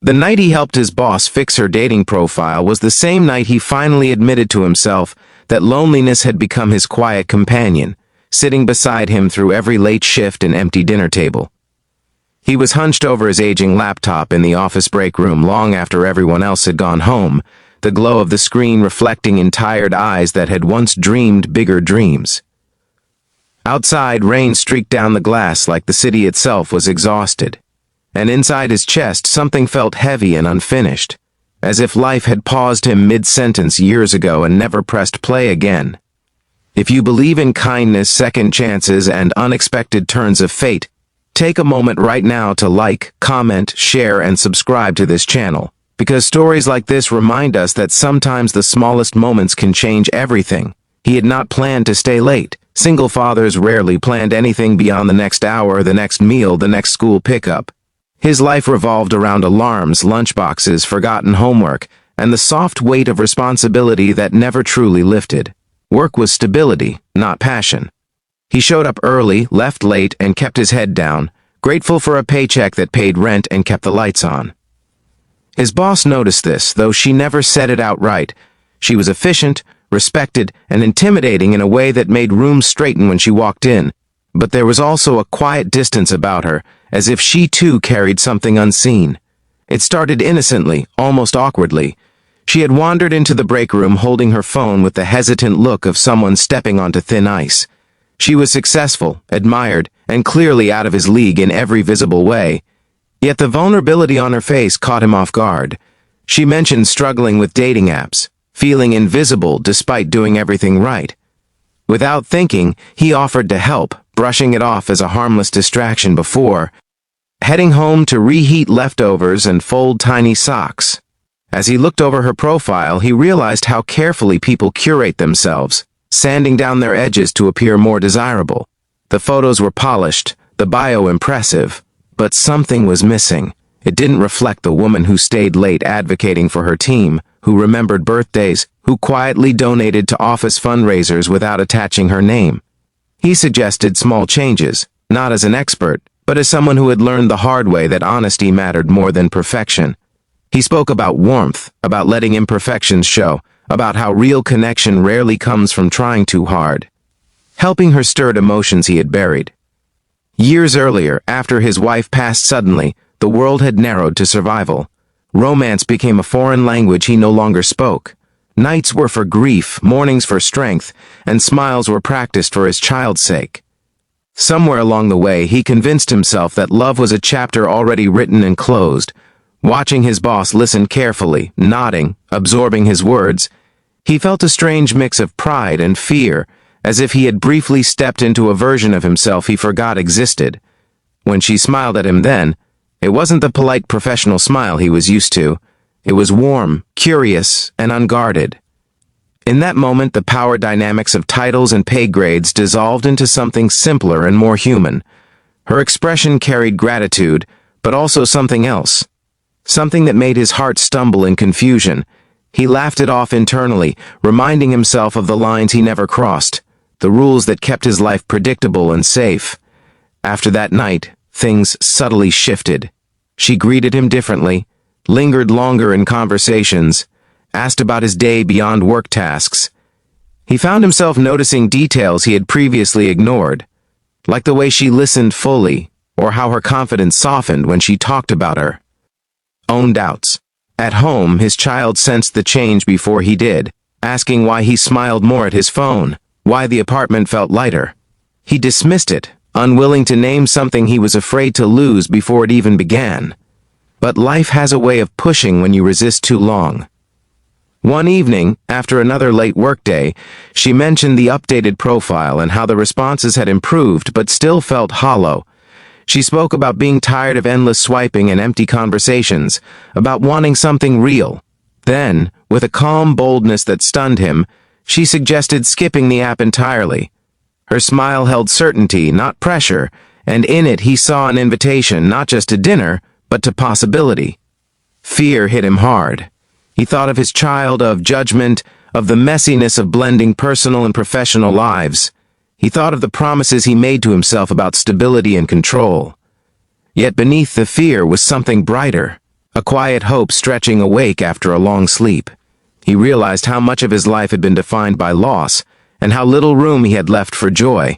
The night he helped his boss fix her dating profile was the same night he finally admitted to himself that loneliness had become his quiet companion, sitting beside him through every late shift and empty dinner table. He was hunched over his aging laptop in the office break room long after everyone else had gone home, the glow of the screen reflecting in tired eyes that had once dreamed bigger dreams. Outside, rain streaked down the glass like the city itself was exhausted, and inside his chest something felt heavy and unfinished, as if life had paused him mid-sentence years ago and never pressed play again. If you believe in kindness, second chances, and unexpected turns of fate, take a moment right now to like, comment, share, and subscribe to this channel, because stories like this remind us that sometimes the smallest moments can change everything. He had not planned to stay late. Single fathers rarely planned anything beyond the next hour, the next meal, the next school pickup. His life revolved around alarms, lunchboxes, forgotten homework, and the soft weight of responsibility that never truly lifted. Work was stability, not passion. He showed up early, left late, and kept his head down, grateful for a paycheck that paid rent and kept the lights on. His boss noticed this, though she never said it outright. She was efficient, respected, and intimidating in a way that made rooms straighten when she walked in, but there was also a quiet distance about her, as if she too carried something unseen. It started innocently, almost awkwardly. She had wandered into the break room holding her phone with the hesitant look of someone stepping onto thin ice. She was successful, admired, and clearly out of his league in every visible way. Yet the vulnerability on her face caught him off guard. She mentioned struggling with dating apps, feeling invisible despite doing everything right. Without thinking, he offered to help, brushing it off as a harmless distraction before heading home to reheat leftovers and fold tiny socks. As he looked over her profile, he realized how carefully people curate themselves, sanding down their edges to appear more desirable. The photos were polished, the bio impressive, but something was missing. It didn't reflect the woman who stayed late advocating for her team, who remembered birthdays, who quietly donated to office fundraisers without attaching her name. He suggested small changes, not as an expert, but as someone who had learned the hard way that honesty mattered more than perfection. He spoke about warmth, about letting imperfections show, about how real connection rarely comes from trying too hard. Helping her stirred emotions he had buried. Years earlier, after his wife passed suddenly, the world had narrowed to survival. Romance became a foreign language he no longer spoke. Nights were for grief, mornings for strength, and smiles were practiced for his child's sake. Somewhere along the way, he convinced himself that love was a chapter already written and closed. Watching his boss listen carefully, nodding, absorbing his words, he felt a strange mix of pride and fear, as if he had briefly stepped into a version of himself he forgot existed. When she smiled at him then, it wasn't the polite professional smile he was used to. It was warm, curious, and unguarded. In that moment, the power dynamics of titles and pay grades dissolved into something simpler and more human. Her expression carried gratitude, but also something else. Something that made his heart stumble in confusion. He laughed it off internally, reminding himself of the lines he never crossed, the rules that kept his life predictable and safe. After that night, things subtly shifted. She greeted him differently, lingered longer in conversations, asked about his day beyond work tasks. He found himself noticing details he had previously ignored, like the way she listened fully, or how her confidence softened when she talked about her own doubts. At home, his child sensed the change before he did, asking why he smiled more at his phone, why the apartment felt lighter. He dismissed it, unwilling to name something he was afraid to lose before it even began. But life has a way of pushing when you resist too long. One evening, after another late workday, she mentioned the updated profile and how the responses had improved but still felt hollow. She spoke about being tired of endless swiping and empty conversations, about wanting something real. Then, with a calm boldness that stunned him, she suggested skipping the app entirely. Her smile held certainty, not pressure, and in it he saw an invitation not just to dinner, but to possibility. Fear hit him hard. He thought of his child, of judgment, of the messiness of blending personal and professional lives. He thought of the promises he made to himself about stability and control. Yet beneath the fear was something brighter, a quiet hope stretching awake after a long sleep. He realized how much of his life had been defined by loss, and how little room he had left for joy.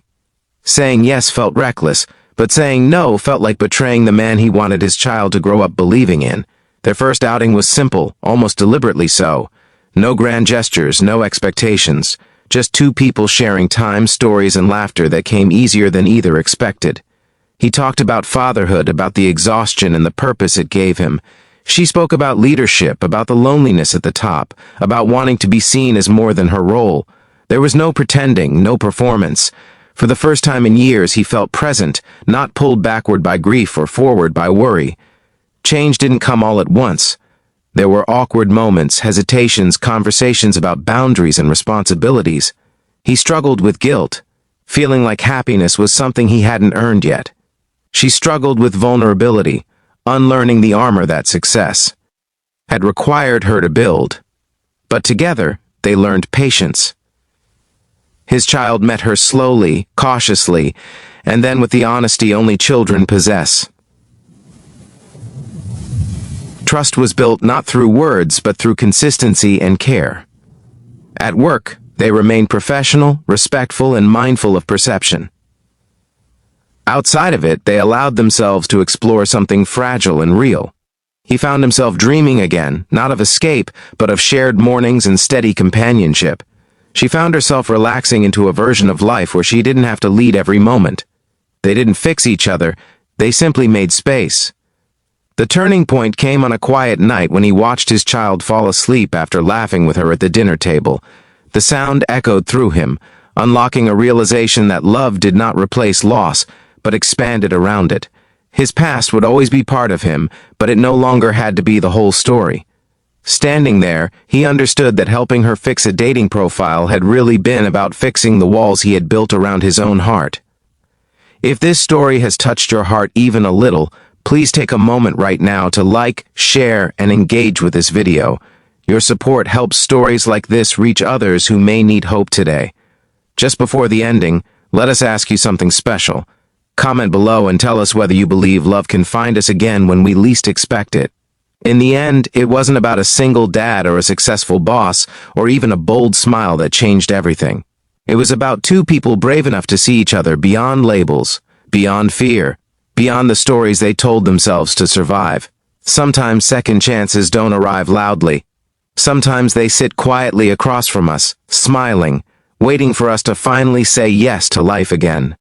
Saying yes felt reckless, but saying no felt like betraying the man he wanted his child to grow up believing in. Their first outing was simple, almost deliberately so. No grand gestures, no expectations. Just two people sharing time, stories, and laughter that came easier than either expected. He talked about fatherhood, about the exhaustion and the purpose it gave him. She spoke about leadership, about the loneliness at the top, about wanting to be seen as more than her role. There was no pretending, no performance. For the first time in years, he felt present, not pulled backward by grief or forward by worry. Change didn't come all at once. There were awkward moments, hesitations, conversations about boundaries and responsibilities. He struggled with guilt, feeling like happiness was something he hadn't earned yet. She struggled with vulnerability, unlearning the armor that success had required her to build. But together, they learned patience. His child met her slowly, cautiously, and then with the honesty only children possess. Trust was built not through words, but through consistency and care. At work, they remained professional, respectful, and mindful of perception. Outside of it, they allowed themselves to explore something fragile and real. He found himself dreaming again, not of escape, but of shared mornings and steady companionship. She found herself relaxing into a version of life where she didn't have to lead every moment. They didn't fix each other, they simply made space. The turning point came on a quiet night when he watched his child fall asleep after laughing with her at the dinner table. The sound echoed through him, unlocking a realization that love did not replace loss, but expanded around it. His past would always be part of him, but it no longer had to be the whole story. Standing there, he understood that helping her fix a dating profile had really been about fixing the walls he had built around his own heart. If this story has touched your heart even a little, please take a moment right now to like, share, and engage with this video. Your support helps stories like this reach others who may need hope today. Just before the ending, let us ask you something special. Comment below and tell us whether you believe love can find us again when we least expect it. In the end, it wasn't about a single dad or a successful boss or even a bold smile that changed everything. It was about two people brave enough to see each other beyond labels, beyond fear, beyond the stories they told themselves to survive. Sometimes second chances don't arrive loudly. Sometimes they sit quietly across from us, smiling, waiting for us to finally say yes to life again.